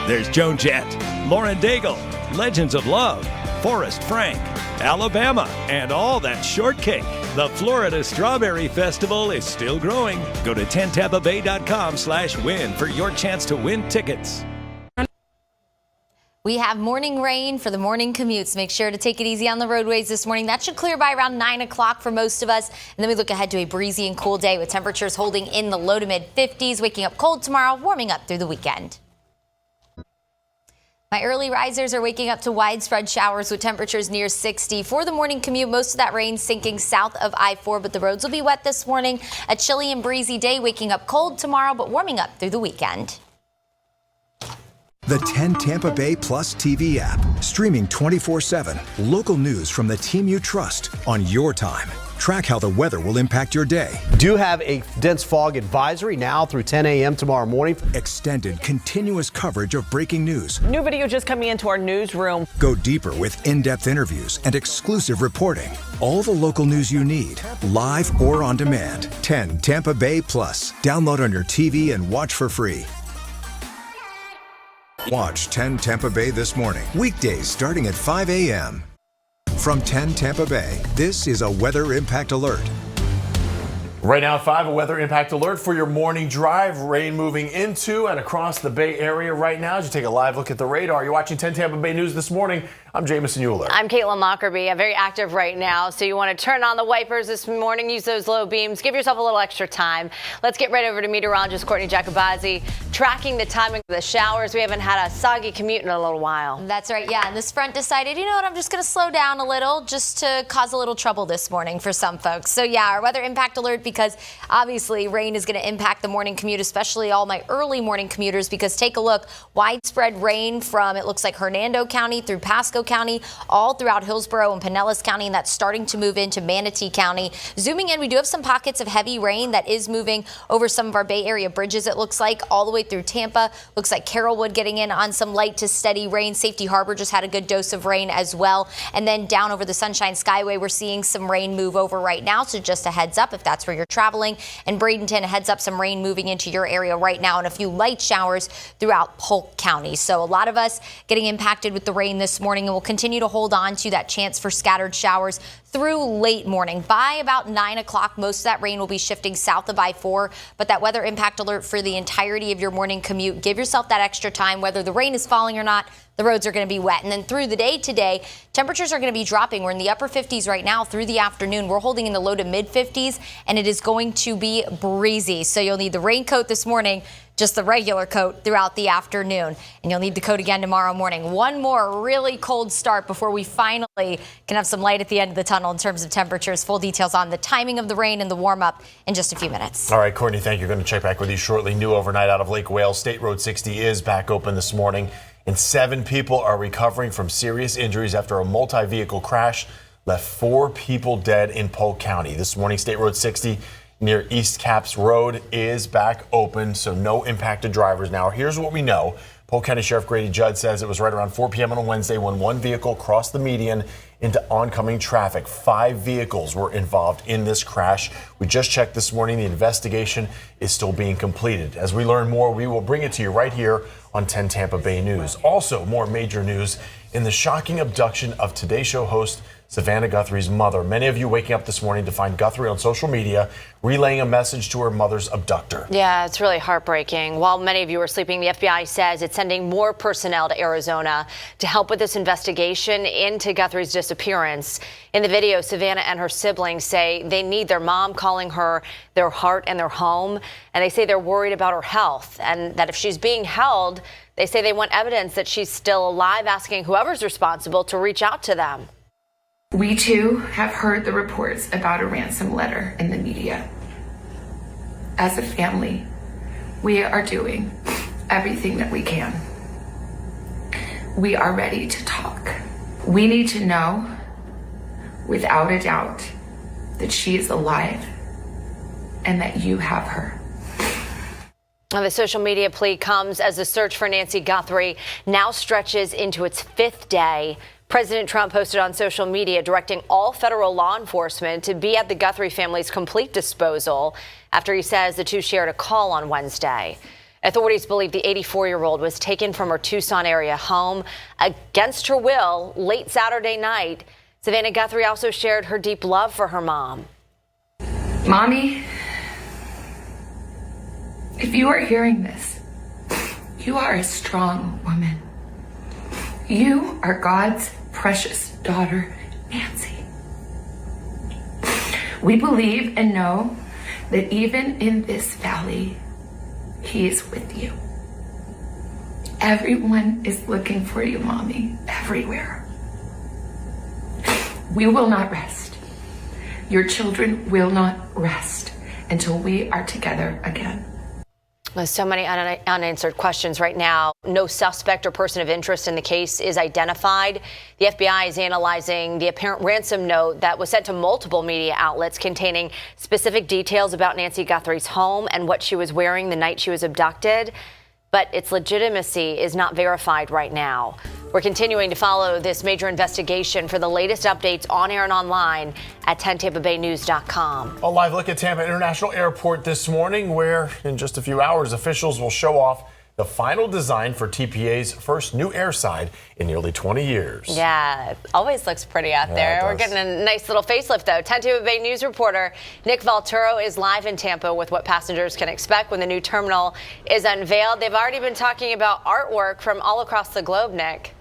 There's Joan Jett, Lauren Daigle, Legends of Love, Forrest Frank, Alabama, and all that shortcake. The Florida Strawberry Festival is still growing. Go to 10tampabay.com/win for your chance to win tickets. We have morning rain for the morning commutes. Make sure to take it easy on the roadways this morning. That should clear by around 9 o'clock for most of us. And then we look ahead to a breezy and cool day with temperatures holding in the low to mid 50s, waking up cold tomorrow, warming up through the weekend. My early risers are waking up to widespread showers with temperatures near 60. For the morning commute, most of that rain sinking south of I-4, but the roads will be wet this morning. A chilly and breezy day, waking up cold tomorrow, but warming up through the weekend. The 10 Tampa Bay Plus TV app, streaming 24/7. Local news from the team you trust on your time. Track how the weather will impact your day. Do have a dense fog advisory now through 10 a.m. tomorrow morning. Extended, continuous coverage of breaking news. New video just coming into our newsroom. Go deeper with in-depth interviews and exclusive reporting. All the local news you need, live or on demand. 10 Tampa Bay Plus. Download on your TV and watch for free. Watch 10 Tampa Bay this morning, weekdays starting at 5 a.m. From 10 Tampa Bay, this is a weather impact alert. Right now, 5, a weather impact alert for your morning drive. Rain moving into and across the Bay Area right now. As you take a live look at the radar, you're watching 10 Tampa Bay News this morning. I'm Jamison Euler. I'm Caitlin Lockerbie. I'm very active right now, so you want to turn on the wipers this morning, use those low beams, give yourself a little extra time. Let's get right over to meteorologist Courtney Jacobazzi, tracking the timing of the showers. We haven't had a soggy commute in a little while. That's right, yeah, and this front decided, you know what, I'm just going to slow down a little just to cause a little trouble this morning for some folks. So yeah, our weather impact alert, because obviously rain is going to impact the morning commute, especially all my early morning commuters, because take a look, widespread rain from, it looks like Hernando County through Pasco County, all throughout Hillsborough and Pinellas County, and that's starting to move into Manatee County. Zooming in, we do have some pockets of heavy rain that is moving over some of our Bay Area bridges, it looks like, all the way through Tampa. Looks like Carrollwood getting in on some light to steady rain. Safety Harbor just had a good dose of rain as well. And then down over the Sunshine Skyway, we're seeing some rain move over right now, so just a heads up if that's where you're traveling. And Bradenton, heads up, some rain moving into your area right now, and a few light showers throughout Polk County. So a lot of us getting impacted with the rain this morning, and we'll continue to hold on to that chance for scattered showers through late morning. By about 9 o'clock, most of that rain will be shifting south of I-4, but that weather impact alert for the entirety of your morning commute. Give yourself that extra time, whether the rain is falling or not. The roads are going to be wet. And then through the day today, temperatures are going to be dropping. We're in the upper 50s right now through the afternoon. We're holding in the low to mid 50s, and it is going to be breezy. So you'll need the raincoat this morning, just the regular coat throughout the afternoon. And you'll need the coat again tomorrow morning. One more really cold start before we finally can have some light at the end of the tunnel in terms of temperatures. Full details on the timing of the rain and the warm up in just a few minutes. All right, Courtney, thank you. Going to check back with you shortly. New overnight out of Lake Wales. State Road 60 is back open this morning, and 7 people are recovering from serious injuries after a multi-vehicle crash left 4 people dead in Polk County. This morning, State Road 60 near East Caps Road is back open, so no impacted drivers now. Here's what we know. Polk County Sheriff Grady Judd says it was right around 4 p.m. on a Wednesday when one vehicle crossed the median into oncoming traffic. 5 vehicles were involved in this crash. We just checked this morning. The investigation is still being completed. As we learn more, we will bring it to you right here on 10 Tampa Bay News. Also, more major news in the shocking abduction of Today Show host Savannah Guthrie's mother. Many of you waking up this morning to find Guthrie on social media relaying a message to her mother's abductor. Yeah, it's really heartbreaking. While many of you are sleeping, the FBI says it's sending more personnel to Arizona to help with this investigation into Guthrie's disappearance. In the video, Savannah and her siblings say they need their mom calling her their heart and their home, and they say they're worried about her health and that if she's being held, they say they want evidence that she's still alive, asking whoever's responsible to reach out to them. We too have heard the reports about a ransom letter in the media. As a family, we are doing everything that we can. We are ready to talk. We need to know, without a doubt, that she is alive and that you have her. Now, the social media plea comes as the search for Nancy Guthrie now stretches into its 5th day. President Trump posted on social media directing all federal law enforcement to be at the Guthrie family's complete disposal after he says the two shared a call on Wednesday. Authorities believe the 84-year-old was taken from her Tucson area home against her will late Saturday night. Savannah Guthrie also shared her deep love for her mom. Mommy, if you are hearing this, you are a strong woman. You are God's precious daughter, Nancy. We believe and know that even in this valley, He is with you. Everyone is looking for you, Mommy, everywhere. We will not rest. Your children will not rest until we are together again. There's so many unanswered questions right now. No suspect or person of interest in the case is identified. The FBI is analyzing the apparent ransom note that was sent to multiple media outlets containing specific details about Nancy Guthrie's home and what she was wearing the night she was abducted. But its legitimacy is not verified right now. We're continuing to follow this major investigation. For the latest updates on air and online at 10tampabaynews.com. A live look at Tampa International Airport this morning, where in just a few hours, officials will show off the final design for TPA's first new airside in nearly 20 years. Yeah, it always looks pretty out there. We're getting a nice little facelift, though. 10 Tampa Bay News reporter Nick Valturo is live in Tampa with what passengers can expect when the new terminal is unveiled. They've already been talking about artwork from all across the globe, Nick.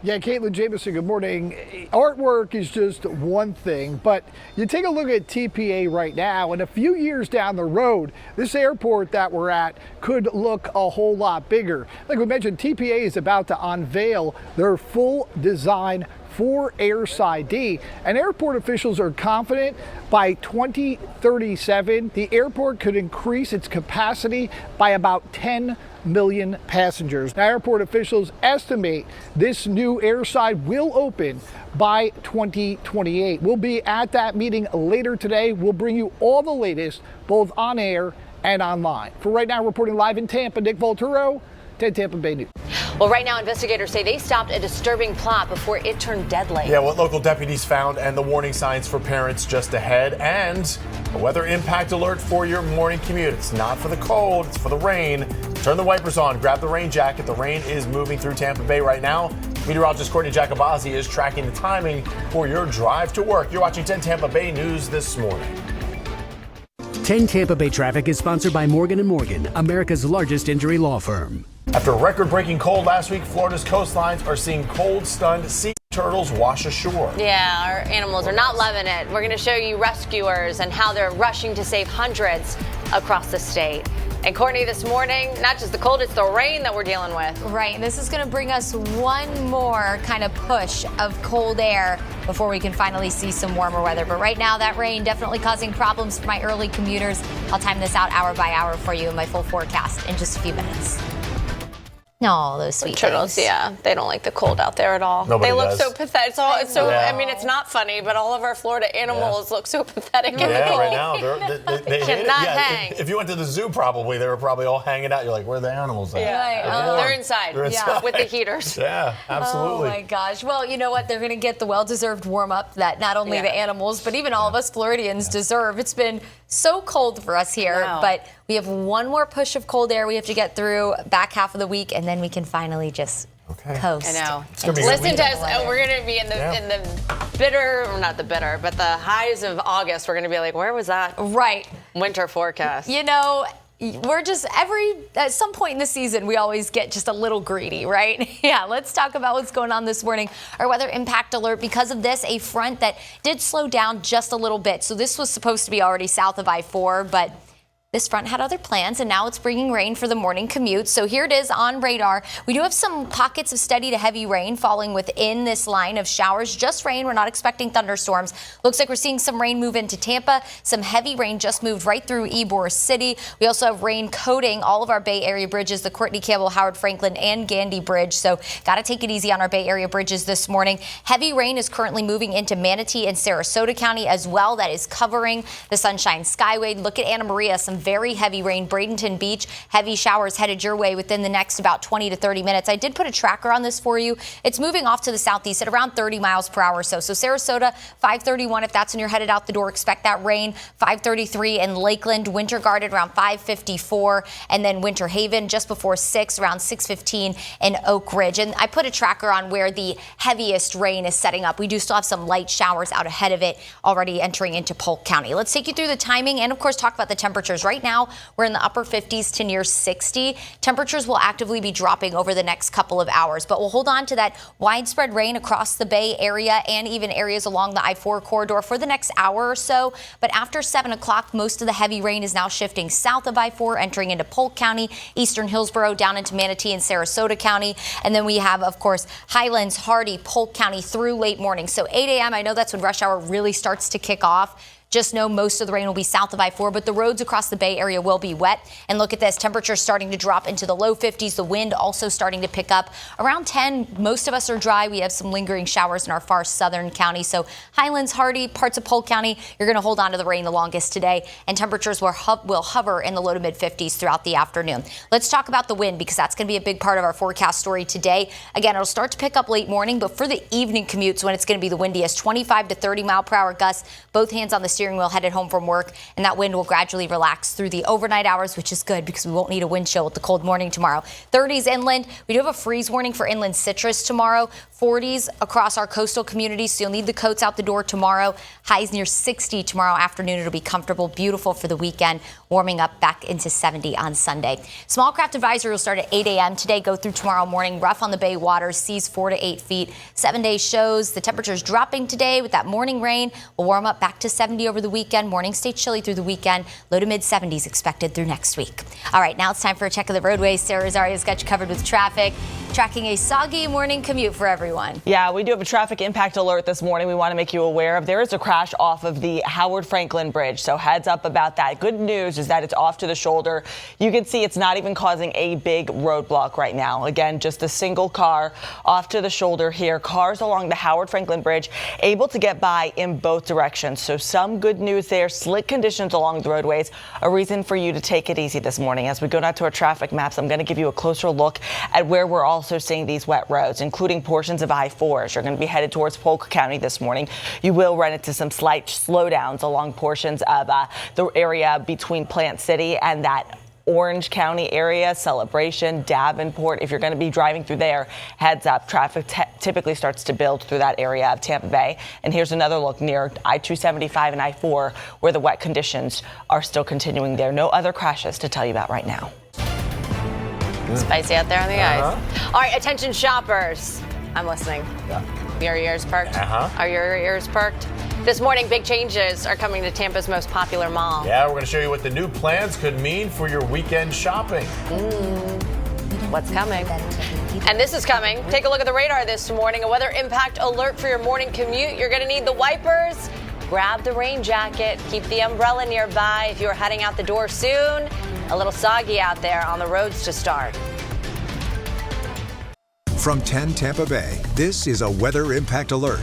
Yeah, Caitlin Jameson, good morning. Artwork is just one thing, but you take a look at TPA right now, and a few years down the road, this airport that we're at could look a whole lot bigger. Like we mentioned, TPA is about to unveil their full design for Airside D, and airport officials are confident by 2037, the airport could increase its capacity by about 10 million passengers. Now, airport officials estimate this new airside will open by 2028. We'll be at that meeting later today. We'll bring you all the latest, both on air and online. For right now, reporting live in Tampa, Nick Valturo, 10 Tampa Bay News. Well, right now, investigators say they stopped a disturbing plot before it turned deadly. Yeah, what local deputies found and the warning signs for parents just ahead, and a weather impact alert for your morning commute. It's not for the cold, it's for the rain. Turn the wipers on, grab the rain jacket. The rain is moving through Tampa Bay right now. Meteorologist Courtney Jacobazzi is tracking the timing for your drive to work. You're watching 10 Tampa Bay News this morning. 10 Tampa Bay Traffic is sponsored by Morgan & Morgan, America's largest injury law firm. After a record-breaking cold last week, Florida's coastlines are seeing cold-stunned sea turtles wash ashore. Yeah, our animals are not loving it. We're going to show you rescuers and how they're rushing to save hundreds across the state. And Courtney, this morning, not just the cold, it's the rain that we're dealing with. Right, and this is going to bring us one more kind of push of cold air before we can finally see some warmer weather. But right now, that rain definitely causing problems for my early commuters. I'll time this out hour by hour for you in my full forecast in just a few minutes. No, those sweet turtles, things. yeah, they don't like the cold out there at all. Nobody they look does. so pathetic. I mean, it's not funny, but all of our Florida animals look so pathetic in the cold. Right now they hate it. Cannot hang. If you went to the zoo, probably they were probably all hanging out. You're like, where are the animals at? Yeah, they're inside. With the heaters. Yeah, absolutely. Oh my gosh. Well, you know what? They're going to get the well-deserved warm-up that not only the animals, but even all of us Floridians deserve. It's been so cold for us here, but we have one more push of cold air we have to get through back half of the week, and then we can finally just coast. I know. Listen to us. We're going to be in the bitter, or not the bitter, but the highs of August. We're going to be like, where was that? Right. Winter forecast. You know, we're just at some point in the season, we always get just a little greedy, right? Yeah, let's talk about what's going on this morning. Our weather impact alert, because of this, a front that did slow down just a little bit. So this was supposed to be already south of I-4, but this front had other plans, and now it's bringing rain for the morning commute. So here it is on radar. We do have some pockets of steady to heavy rain falling within this line of showers. Just rain. We're not expecting thunderstorms. Looks like we're seeing some rain move into Tampa. Some heavy rain just moved right through Ybor City. We also have rain coating all of our Bay Area bridges, the Courtney Campbell, Howard Franklin, and Gandy Bridge. So got to take it easy on our Bay Area bridges this morning. Heavy rain is currently moving into Manatee and Sarasota County as well. That is covering the Sunshine Skyway. Look at Anna Maria. Some very heavy rain. Bradenton Beach, heavy showers headed your way within the next about 20 to 30 minutes. I did put a tracker on this for you. It's moving off to the southeast at around 30 miles per hour or so. So Sarasota, 531, if that's when you're headed out the door, expect that rain. 533 in Lakeland, Winter Garden around 554, and then Winter Haven just before 6, around 6:15 in Oak Ridge. And I put a tracker on where the heaviest rain is setting up. We do still have some light showers out ahead of it already entering into Polk County. Let's take you through the timing and, of course, talk about the temperatures. Right now, we're in the upper 50s to near 60. Temperatures will actively be dropping over the next couple of hours, but we'll hold on to that widespread rain across the Bay Area and even areas along the I-4 corridor for the next hour or so. But after 7 o'clock, most of the heavy rain is now shifting south of I-4, entering into Polk County, eastern Hillsborough, down into Manatee and Sarasota County. And then we have, of course, Highlands, Hardy, Polk County through late morning. So 8 a.m., I know that's when rush hour really starts to kick off. Just know most of the rain will be south of I-4, but the roads across the Bay Area will be wet. And look at this, temperatures starting to drop into the low 50s. The wind also starting to pick up. Around 10, most of us are dry. We have some lingering showers in our far southern county. So Highlands, Hardy, parts of Polk County, you're going to hold on to the rain the longest today. And temperatures will hover in the low to mid 50s throughout the afternoon. Let's talk about the wind, because that's going to be a big part of our forecast story today. Again, it'll start to pick up late morning, but for the evening commutes, when it's going to be the windiest, 25 to 30 mile per hour gusts, both hands on the steering wheel headed home from work, and that wind will gradually relax through the overnight hours, which is good because we won't need a wind chill with the cold morning tomorrow. 30s inland. We do have a freeze warning for inland citrus tomorrow. 40s across our coastal communities, so you'll need the coats out the door tomorrow. Highs near 60 tomorrow afternoon. It'll be comfortable, beautiful for the weekend, warming up back into 70 on Sunday. Small craft advisory will start at 8 a.m. today, go through tomorrow morning. Rough on the bay waters, seas 4 to 8 feet. 7-day shows the temperatures dropping today with that morning rain. Will warm up back to 70 over the weekend. Morning stay chilly through the weekend. Low to mid 70s expected through next week. All right, now it's time for a check of the roadways. Sarah Rosario's got you covered with traffic. Tracking a soggy morning commute for everyone. Yeah, we do have a traffic impact alert this morning we want to make you aware of. There is a crash off of the Howard Franklin Bridge, so heads up about that. Good news is that it's off to the shoulder. You can see it's not even causing a big roadblock right now. Again, just a single car off to the shoulder here. Cars along the Howard Franklin Bridge able to get by in both directions. So some good news there. Slick conditions along the roadways. A reason for you to take it easy this morning. As we go down to our traffic maps, I'm going to give you a closer look at where we're also seeing these wet roads, including portions of I-4. As you're going to be headed towards Polk County this morning, you will run into some slight slowdowns along portions of the area between Plant City and that Orange County area, Celebration, Davenport. If you're going to be driving through there, heads up. Traffic typically starts to build through that area of Tampa Bay. And here's another look near I-275 and I-4 where the wet conditions are still continuing there. No other crashes to tell you about right now. Spicy out there on the ice. All right, attention shoppers. I'm listening. Yeah. Are your ears perked? Are your ears perked? This morning, big changes are coming to Tampa's most popular mall. Yeah, we're going to show you what the new plans could mean for your weekend shopping. What's coming? And this is coming. Take a look at the radar this morning. A weather impact alert for your morning commute. You're going to need the wipers. Grab the rain jacket. Keep the umbrella nearby if you're heading out the door soon. A little soggy out there on the roads to start. From 10 Tampa Bay, this is a weather impact alert.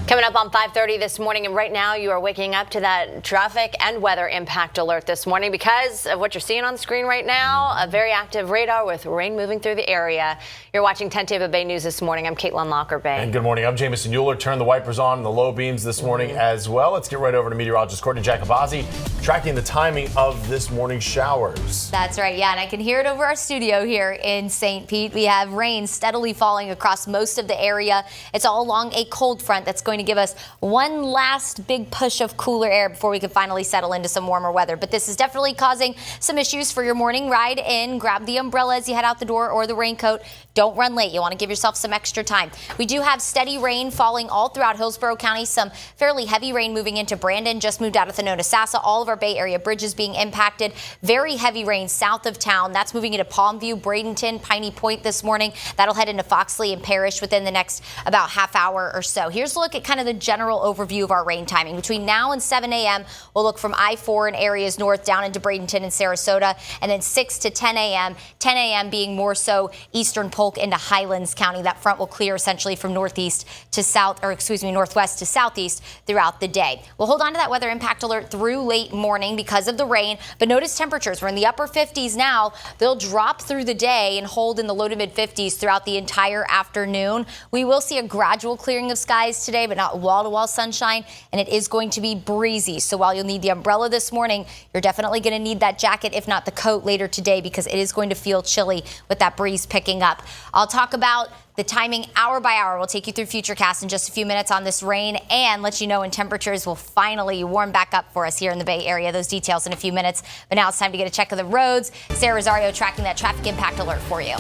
Coming up on 5:30 this morning, and right now you are waking up to that traffic and weather impact alert this morning because of what you're seeing on the screen right now, a very active radar with rain moving through the area. You're watching 10 Tampa Bay News this morning. I'm Caitlin Lockerbay. And good morning. I'm Jamison Euler. Turn the wipers on in the low beams this morning as well. Let's get right over to meteorologist Courtney Jacobazzi, tracking the timing of this morning's showers. That's right, yeah, and I can hear it over our studio here in St. Pete. We have rain steadily falling across most of the area. It's all along a cold front that's going to give us one last big push of cooler air before we can finally settle into some warmer weather. But this is definitely causing some issues for your morning ride in. Grab the umbrella as you head out the door or the raincoat. Don't run late. You want to give yourself some extra time. We do have steady rain falling all throughout Hillsborough County. Some fairly heavy rain moving into Brandon. Just moved out of Thanona-Sassa. All of our Bay Area bridges being impacted. Very heavy rain south of town. That's moving into Palmview, Bradenton, Piney Point this morning. That'll head into Foxley and Parrish within the next about half hour or so. Here's a look at kind of the general overview of our rain timing. Between now and 7 a.m., we'll look from I-4 in areas north down into Bradenton and Sarasota, and then 6 to 10 a.m., 10 a.m. being more so eastern Polk into Highlands County. That front will clear essentially from northwest to southeast throughout the day. We'll hold on to that weather impact alert through late morning because of the rain, but notice temperatures. We're in the upper 50s now. They'll drop through the day and hold in the low to mid 50s throughout the entire afternoon. We will see a gradual clearing of skies today, but not wall-to-wall sunshine, and it is going to be breezy. So while you'll need the umbrella this morning, you're definitely going to need that jacket, if not the coat, later today because it is going to feel chilly with that breeze picking up. I'll talk about the timing hour by hour. We'll take you through Futurecast in just a few minutes on this rain and let you know when temperatures will finally warm back up for us here in the Bay Area. Those details in a few minutes. But now it's time to get a check of the roads. Sarah Rosario tracking that traffic impact alert for you.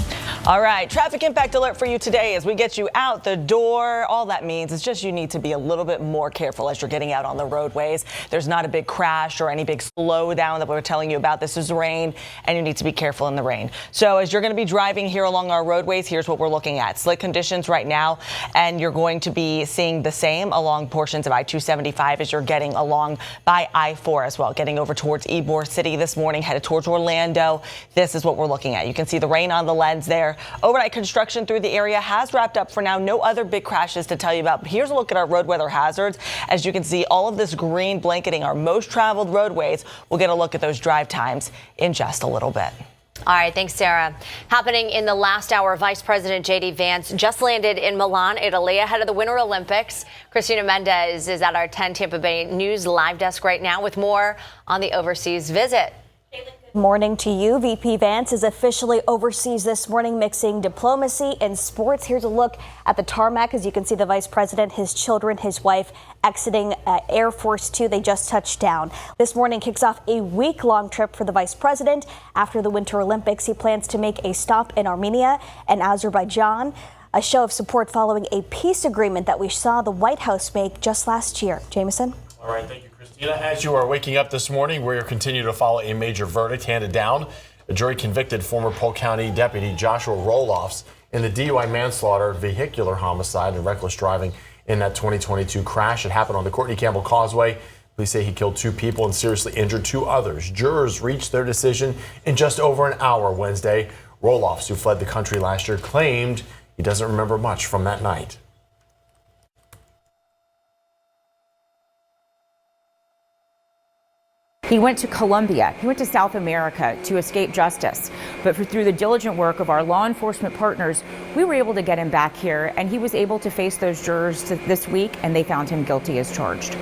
All right, traffic impact alert for you today as we get you out the door. All that means is just you need to be a little bit more careful as you're getting out on the roadways. There's not a big crash or any big slowdown that we're telling you about. This is rain, and you need to be careful in the rain. So as you're going to be driving here along our roadways, here's what we're looking at. Slick conditions right now, and you're going to be seeing the same along portions of I-275 as you're getting along by I-4 as well, getting over towards Ybor City this morning, headed towards Orlando. This is what we're looking at. You can see the rain on the lens there. Overnight construction through the area has wrapped up for now. No other big crashes to tell you about. But here's a look at our road weather hazards. As you can see, all of this green blanketing our most traveled roadways. We'll get a look at those drive times in just a little bit. All right, thanks, Sarah. Happening in the last hour, Vice President J.D. Vance just landed in Milan, Italy, ahead of the Winter Olympics. Christina Mendez is at our 10 Tampa Bay News live desk right now with more on the overseas visit. Morning to you. VP Vance is officially overseas this morning, mixing diplomacy and sports. Here's a look at the tarmac. As you can see, the vice president, his children, his wife exiting Air Force Two. They just touched down. This morning kicks off a week-long trip for the vice president. After the Winter Olympics, he plans to make a stop in Armenia and Azerbaijan. A show of support following a peace agreement that we saw the White House make just last year. Jameson? All right, thank you, Christina. As you are waking up this morning, we're continuing to follow a major verdict handed down. A jury convicted former Polk County Deputy Joshua Roloffs in the DUI manslaughter, vehicular homicide, and reckless driving in that 2022 crash. It happened on the Courtney Campbell Causeway. Police say he killed 2 people and seriously injured 2 others. Jurors reached their decision in just over an hour Wednesday. Roloffs, who fled the country last year, claimed he doesn't remember much from that night. He went to Colombia, he went to South America to escape justice. But through the diligent work of our law enforcement partners, we were able to get him back here, and he was able to face those jurors this week, and they found him guilty as charged.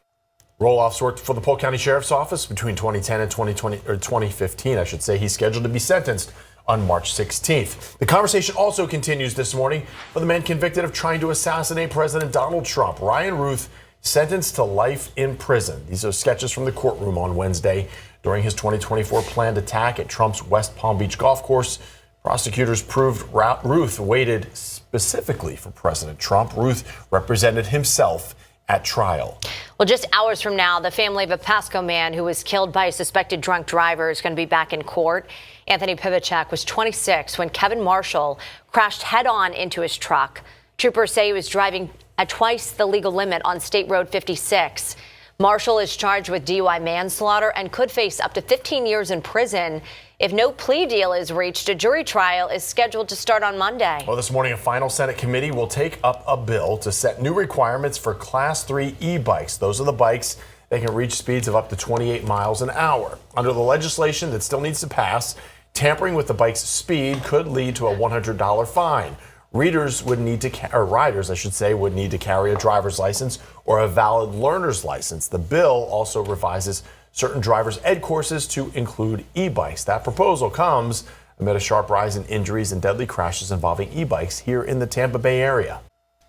Roloffs worked for the Polk County Sheriff's Office between 2010 and 2015, I should say. He's scheduled to be sentenced on March 16th. The conversation also continues this morning for the man convicted of trying to assassinate President Donald Trump. Ryan Ruth sentenced to life in prison. These are sketches from the courtroom on Wednesday during his 2024 planned attack at Trump's West Palm Beach golf course. Prosecutors proved Ruth waited specifically for President Trump. Ruth represented himself at trial. Well, just hours from now, the family of a Pasco man who was killed by a suspected drunk driver is going to be back in court. Anthony Pivacek was 26 when Kevin Marshall crashed head-on into his truck. Troopers say he was driving at twice the legal limit on State Road 56. Marshall is charged with DUI manslaughter and could face up to 15 years in prison. If no plea deal is reached, a jury trial is scheduled to start on Monday. Well, this morning, a final Senate committee will take up a bill to set new requirements for Class 3 e-bikes. Those are the bikes that can reach speeds of up to 28 miles an hour. Under the legislation that still needs to pass, tampering with the bike's speed could lead to a $100 fine. Riders, would need to carry a driver's license or a valid learner's license. The bill also revises certain driver's ed courses to include e-bikes. That proposal comes amid a sharp rise in injuries and deadly crashes involving e-bikes here in the Tampa Bay area.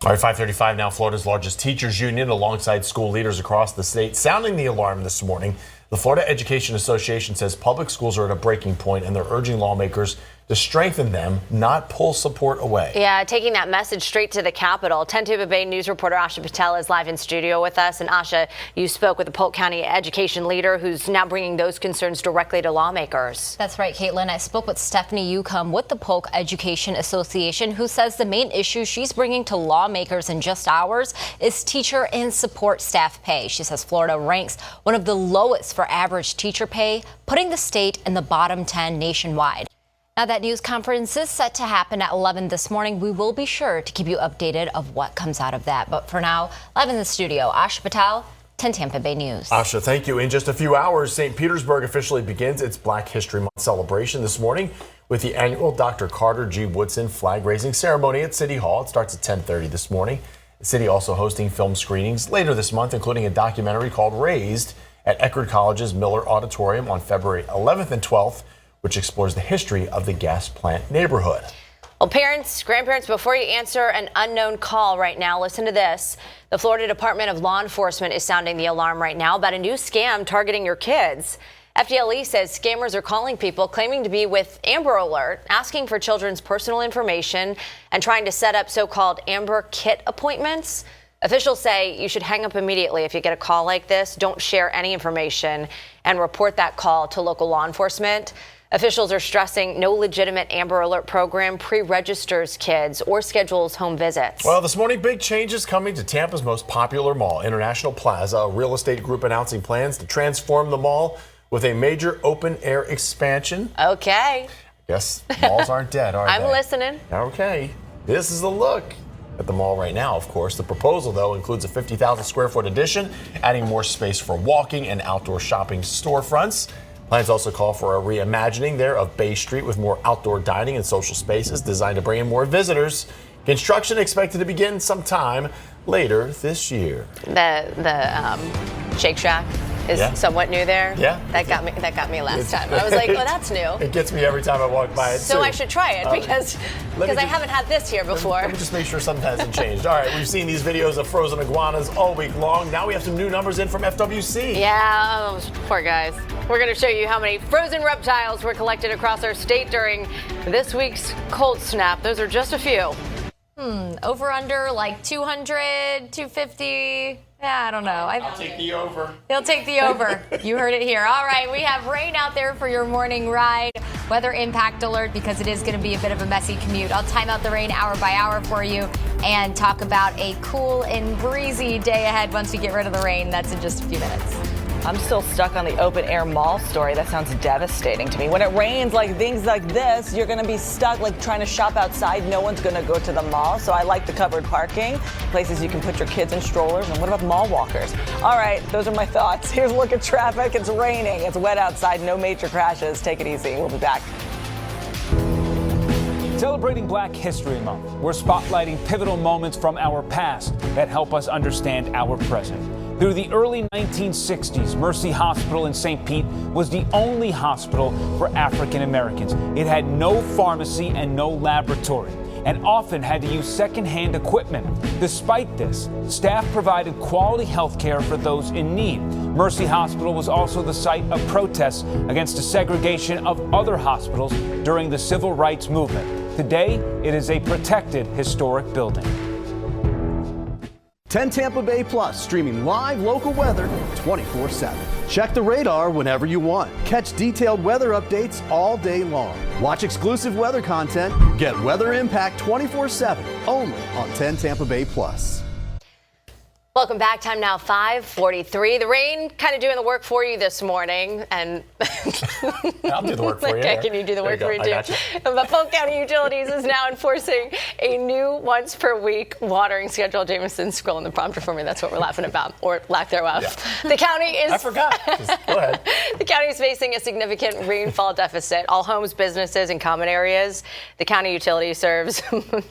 All right, 5:35 now. Florida's largest teachers union, alongside school leaders across the state, sounding the alarm this morning. The Florida Education Association says public schools are at a breaking point, and they're urging lawmakers to strengthen them, not pull support away. Yeah, taking that message straight to the Capitol. 10 Tampa Bay News reporter Asha Patel is live in studio with us. And Asha, you spoke with the Polk County education leader who's now bringing those concerns directly to lawmakers. That's right, Caitlin. I spoke with Stephanie Yukam with the Polk Education Association, who says the main issue she's bringing to lawmakers in just hours is teacher and support staff pay. She says Florida ranks one of the lowest for average teacher pay, putting the state in the bottom 10 nationwide. Now, that news conference is set to happen at 11 this morning. We will be sure to keep you updated of what comes out of that. But for now, live in the studio, Asha Patel, 10 Tampa Bay News. Asha, thank you. In just a few hours, St. Petersburg officially begins its Black History Month celebration this morning with the annual Dr. Carter G. Woodson flag-raising ceremony at City Hall. It starts at 10:30 this morning. The city also hosting film screenings later this month, including a documentary called Raised at Eckerd College's Miller Auditorium on February 11th and 12th, which explores the history of the gas plant neighborhood. Well, parents, grandparents, before you answer an unknown call right now, listen to this. The Florida Department of Law Enforcement is sounding the alarm right now about a new scam targeting your kids. FDLE says scammers are calling people claiming to be with Amber Alert, asking for children's personal information and trying to set up so-called Amber Kit appointments. Officials say you should hang up immediately if you get a call like this. Don't share any information and report that call to local law enforcement. Officials are stressing no legitimate Amber Alert program pre-registers kids or schedules home visits. Well, this morning, big changes coming to Tampa's most popular mall, International Plaza, a real estate group announcing plans to transform the mall with a major open-air expansion. Okay. I guess malls aren't dead, are they? I'm listening. Okay. This is the look at the mall right now, of course. The proposal, though, includes a 50,000 square foot addition, adding more space for walking and outdoor shopping storefronts. Plans also call for a reimagining there of Bay Street with more outdoor dining and social spaces designed to bring in more visitors. Construction expected to begin sometime later this year. The Shake Shack is somewhat new there. Yeah. That got me last time. I was like, oh, that's new. It gets me every time I walk by it. So I should try it because I haven't had this here before. Let me just make sure something hasn't changed. All right, we've seen these videos of frozen iguanas all week long. Now we have some new numbers in from FWC. Yeah, those poor guys. We're going to show you how many frozen reptiles were collected across our state during this week's cold snap. Those are just a few. Over under like 200, 250. Yeah, I don't know. I'll take the over. He'll take the over. You heard it here. All right, we have rain out there for your morning ride. Weather impact alert because it is going to be a bit of a messy commute. I'll time out the rain hour by hour for you and talk about a cool and breezy day ahead once we get rid of the rain. That's in just a few minutes. I'm still stuck on the open air mall story. That sounds devastating to me. When it rains, like things like this, you're going to be stuck like trying to shop outside. No one's going to go to the mall. So I like the covered parking, places you can put your kids in strollers. And what about mall walkers? All right, those are my thoughts. Here's a look at traffic. It's raining. It's wet outside. No major crashes. Take it easy. We'll be back. Celebrating Black History Month, we're spotlighting pivotal moments from our past that help us understand our present. Through the early 1960s, Mercy Hospital in St. Pete was the only hospital for African Americans. It had no pharmacy and no laboratory, and often had to use secondhand equipment. Despite this, staff provided quality health care for those in need. Mercy Hospital was also the site of protests against the segregation of other hospitals during the Civil Rights Movement. Today, it is a protected historic building. 10 Tampa Bay Plus, streaming live local weather 24/7. Check the radar whenever you want. Catch detailed weather updates all day long. Watch exclusive weather content. Get weather impact 24/7 only on 10 Tampa Bay Plus. Welcome back. Time now 5:43. The rain kind of doing the work for you this morning. And I'll do the work for you. Okay, can you do the work for me too? But Polk County Utilities is now enforcing a new once per week watering schedule. Jameson's scrolling the prompter for me. That's what we're laughing about, or lack thereof. Yeah. The county is. I forgot. Go ahead. The county is facing a significant rainfall deficit. All homes, businesses, and common areas the county utility serves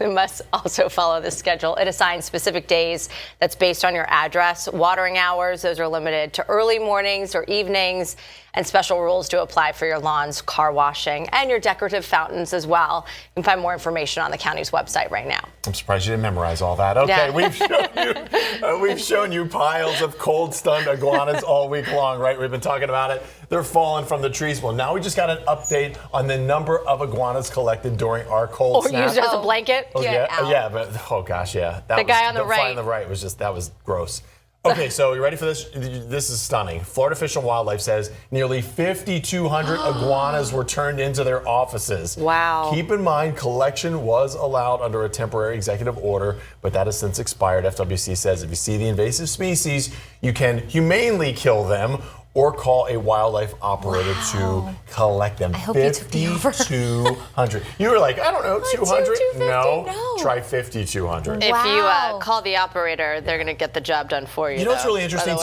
must also follow this schedule. It assigns specific days that's based on your address. Watering hours, those are limited to early mornings or evenings. And special rules do apply for your lawns, car washing, and your decorative fountains as well. You can find more information on the county's website right now. I'm surprised you didn't memorize all that. Okay, yeah. we've shown you piles of cold-stunned iguanas all week long, right? We've been talking about it. They're falling from the trees. Well, now we just got an update on the number of iguanas collected during our cold snap. Or used as a blanket? Oh, yeah, but oh gosh, yeah. The guy on the right. fly on the right that was gross. Okay, so you ready for this? This is stunning. Florida Fish and Wildlife says nearly 5,200 iguanas were turned into their offices. Wow. Keep in mind, collection was allowed under a temporary executive order, but that has since expired. FWC says if you see the invasive species, you can humanely kill them or call a wildlife operator to collect them. I hope you took the over. 5,200. You were like, I don't know, 200? 250? No. Try 5,200. If you call the operator, they're going to get the job done for you. You know what's really interesting,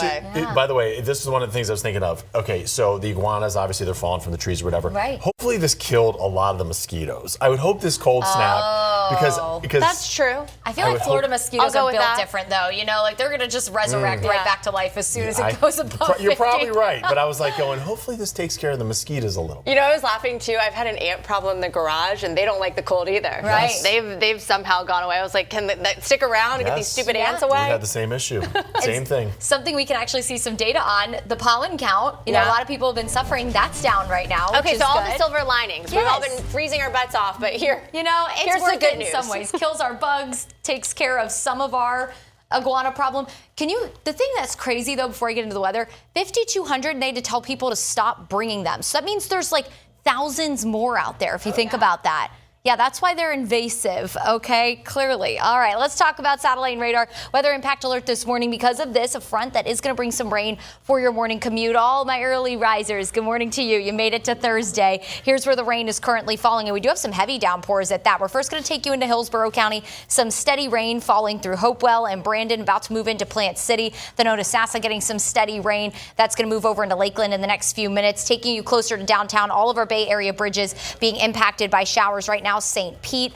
by the way, this is one of the things I was thinking of. Okay, so the iguanas, obviously, they're falling from the trees or whatever. Right. Hopefully this killed a lot of the mosquitoes. I would hope this cold snap, because that's true. I feel like Florida mosquitoes are built different, though. You know, like they're going to just resurrect right back to life as soon as it goes above 50. You're probably right, but I was like going, hopefully this takes care of the mosquitoes a little bit. You know, I was laughing too. I've had an ant problem in the garage, and they don't like the cold either. Right. They've somehow gone away. I was like, can they stick around and get these stupid ants away? We had the same issue. Same thing. Something we can actually see some data on, the pollen count. You know, a lot of people have been suffering. That's down right now. Okay, so all good. the silver linings. Yes. We've all been freezing our butts off, but here, you know, it's here's worth the good it news. in some ways. Kills our bugs, takes care of some of our iguana problem. The thing that's crazy though, before I get into the weather, 5,200, they had to tell people to stop bringing them. So that means there's like thousands more out there if you think about that. Yeah, that's why they're invasive, okay? Clearly. All right, let's talk about satellite and radar. Weather impact alert this morning because of this, a front that is going to bring some rain for your morning commute. All my early risers, good morning to you. You made it to Thursday. Here's where the rain is currently falling, and we do have some heavy downpours at that. We're first going to take you into Hillsborough County. Some steady rain falling through Hopewell and Brandon, about to move into Plant City. Then Onasassa getting some steady rain. That's going to move over into Lakeland in the next few minutes, taking you closer to downtown. All of our Bay Area bridges being impacted by showers right now. St. Pete,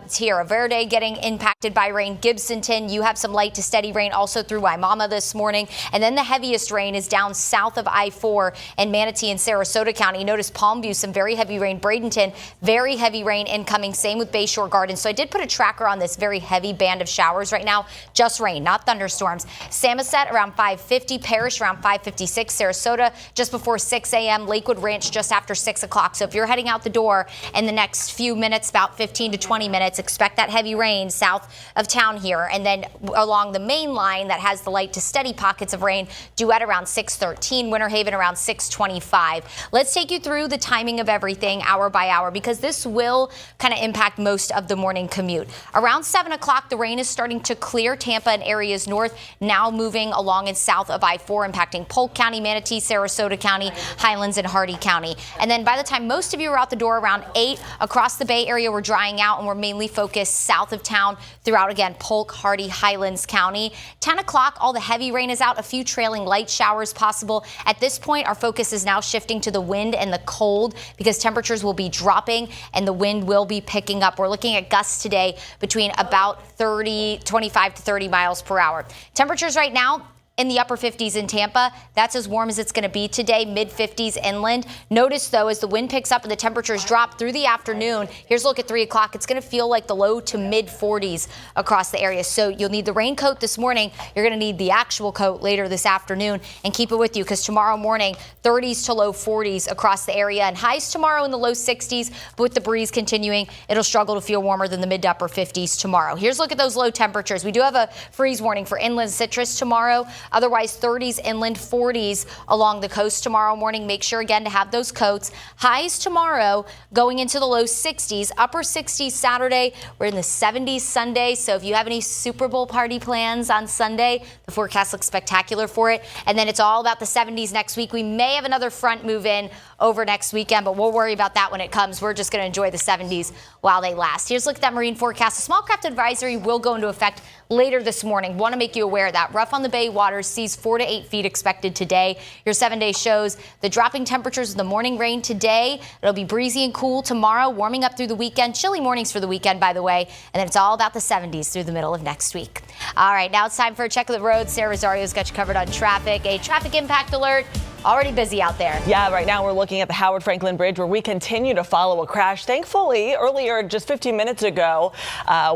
Tierra Verde getting impacted by rain. Gibsonton, you have some light to steady rain also through Waimama this morning. And then the heaviest rain is down south of I-4 and Manatee and Sarasota County. Notice Palmview, some very heavy rain. Bradenton, very heavy rain incoming. Same with Bayshore Gardens. So I did put a tracker on this very heavy band of showers right now. Just rain, not thunderstorms. Samoset around 550, Parrish around 556, Sarasota just before 6 a.m., Lakewood Ranch just after 6 o'clock. So if you're heading out the door in the next few minutes, about 15 to 20 minutes, expect that heavy rain south of town here. And then along the main line that has the light to steady pockets of rain, Duet around 613, Winter Haven around 625. Let's take you through the timing of everything hour by hour because this will kind of impact most of the morning commute. Around 7 o'clock, the rain is starting to clear Tampa and areas north, now moving along and south of I-4, impacting Polk County, Manatee, Sarasota County, Highlands, and Hardee County. And then by the time most of you are out the door around 8, across the Bay Area, we're drying out and we're mainly focused south of town throughout, again, Polk, Hardee, Highlands County. 10 o'clock, all the heavy rain is out, a few trailing light showers possible. At this point, our focus is now shifting to the wind and the cold because temperatures will be dropping and the wind will be picking up. We're looking at gusts today between about 25 to 30 miles per hour. Temperatures right now in the upper 50s in Tampa. That's as warm as it's going to be today, mid 50s inland. Notice, though, as the wind picks up and the temperatures drop through the afternoon, here's a look at 3 o'clock. It's going to feel like the low to mid 40s across the area. So you'll need the raincoat this morning. You're going to need the actual coat later this afternoon and keep it with you because tomorrow morning, 30s to low 40s across the area and highs tomorrow in the low 60s. But with the breeze continuing, it'll struggle to feel warmer than the mid to upper 50s tomorrow. Here's a look at those low temperatures. We do have a freeze warning for inland citrus tomorrow. Otherwise, 30s inland, 40s along the coast tomorrow morning. Make sure, again, to have those coats. Highs tomorrow going into the low 60s, upper 60s Saturday. We're in the 70s Sunday. So if you have any Super Bowl party plans on Sunday, the forecast looks spectacular for it. And then it's all about the 70s next week. We may have another front move in over next weekend, but we'll worry about that when it comes. We're just going to enjoy the 70s while they last. Here's a look at that marine forecast. A small craft advisory will go into effect later this morning. Want to make you aware of that. Rough on the bay waters, seas 4 to 8 feet expected today. Your 7-day shows the dropping temperatures of the morning rain today. It'll be breezy and cool tomorrow, warming up through the weekend. Chilly mornings for the weekend, by the way. And then it's all about the 70s through the middle of next week. All right, now it's time for a check of the road. Sarah Rosario's got you covered on traffic. A traffic impact alert already busy out there. Yeah, right now we're looking at the Howard Franklin Bridge where we continue to follow a crash. Thankfully, earlier, just 15 minutes ago,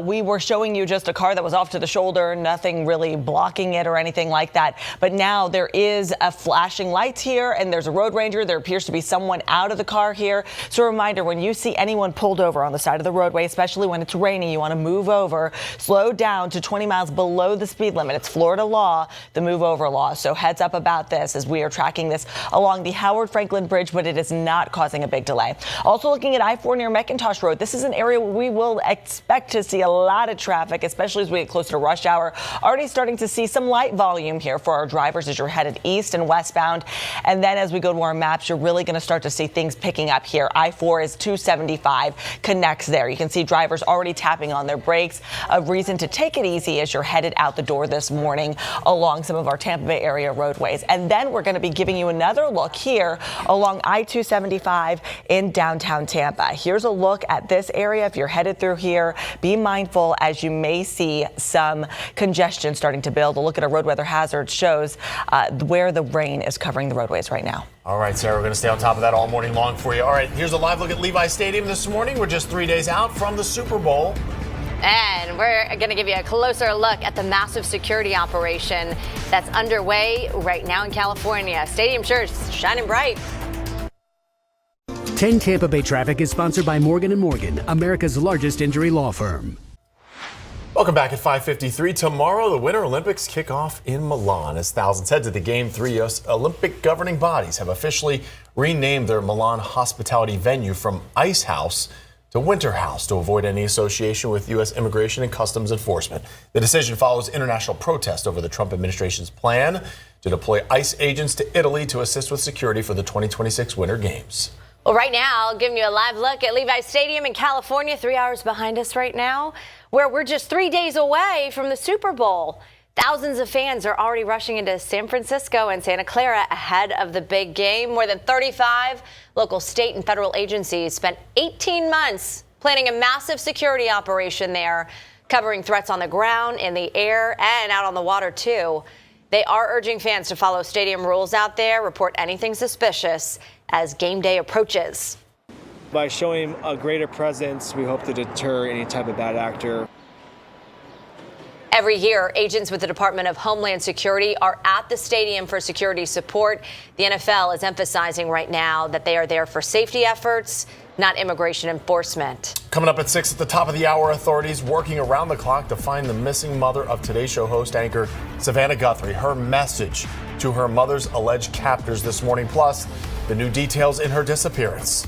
we were showing you just a car that was off to the shoulder, nothing really blocking it or anything like that. But now there is a flashing lights here and there's a road ranger. There appears to be someone out of the car here. So a reminder, when you see anyone pulled over on the side of the roadway, especially when it's raining, you want to move over, slow down to 20 miles below the speed limit. It's Florida law, the move over law. So heads up about this as we are tracking this along the Howard Franklin Bridge, but it is not causing a big delay. Also looking at I-4 near McIntosh Road. This is an area where we will expect to see a lot of traffic, especially as we get closer to rush hour. Already starting to see some light volume here for our drivers as you're headed east and westbound. And then as we go to our maps, you're really going to start to see things picking up here. I-4 is 275 connects there. You can see drivers already tapping on their brakes. A reason to take it easy as you're headed out the door this morning along some of our Tampa Bay area roadways. And then we're going to be giving you another look here along I-275 in downtown Tampa. Here's a look at this area. If you're headed through here, be mindful as you may see some congestion starting to build. A look at a road weather hazard shows where the rain is covering the roadways right now. All right, Sarah, we're going to stay on top of that all morning long for you. All right, here's a live look at Levi's Stadium this morning. We're just 3 days out from the Super Bowl. And we're going to give you a closer look at the massive security operation that's underway right now in California. Stadium sure is shining bright. 10 Tampa Bay Traffic is sponsored by Morgan & Morgan, America's largest injury law firm. Welcome back at 5:53. Tomorrow, the Winter Olympics kick off in Milan as thousands head to the game. 3 U.S. Olympic governing bodies have officially renamed their Milan hospitality venue from Ice House to Winter House to avoid any association with U.S. Immigration and Customs Enforcement. The decision follows international protest over the Trump administration's plan to deploy ICE agents to Italy to assist with security for the 2026 Winter Games. Well, right now, giving you a live look at Levi's Stadium in California, 3 hours behind us right now, where we're just 3 days away from the Super Bowl. Thousands of fans are already rushing into San Francisco and Santa Clara ahead of the big game. More than 35 local, state, and federal agencies spent 18 months planning a massive security operation there, covering threats on the ground, in the air, and out on the water, too. They are urging fans to follow stadium rules out there, report anything suspicious as game day approaches. By showing a greater presence, we hope to deter any type of bad actor. Every year, agents with the Department of Homeland Security are at the stadium for security support. The NFL is emphasizing right now that they are there for safety efforts, not immigration enforcement. Coming up at 6 at the top of the hour, authorities working around the clock to find the missing mother of Today Show host anchor Savannah Guthrie. Her message to her mother's alleged captors this morning, plus the new details in her disappearance.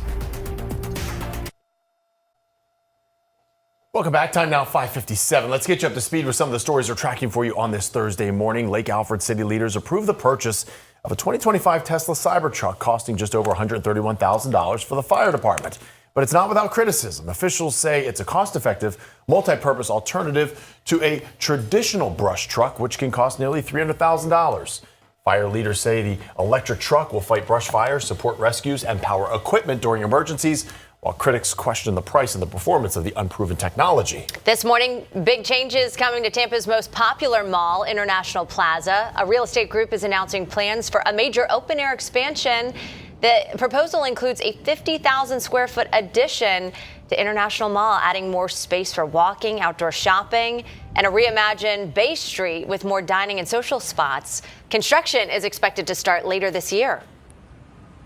Welcome back. Time now 5:57. Let's get you up to speed with some of the stories we're tracking for you on this Thursday morning. Lake Alfred city leaders approved the purchase of a 2025 Tesla Cybertruck costing just over $131,000 for the fire department. But it's not without criticism. Officials say it's a cost-effective, multi-purpose alternative to a traditional brush truck, which can cost nearly $300,000. Fire leaders say the electric truck will fight brush fires, support rescues, and power equipment during emergencies, while critics question the price and the performance of the unproven technology. This morning, big changes coming to Tampa's most popular mall, International Plaza. A real estate group is announcing plans for a major open-air expansion. The proposal includes a 50,000 square foot addition to International Mall, adding more space for walking, outdoor shopping, and a reimagined Bay Street with more dining and social spots. Construction is expected to start later this year.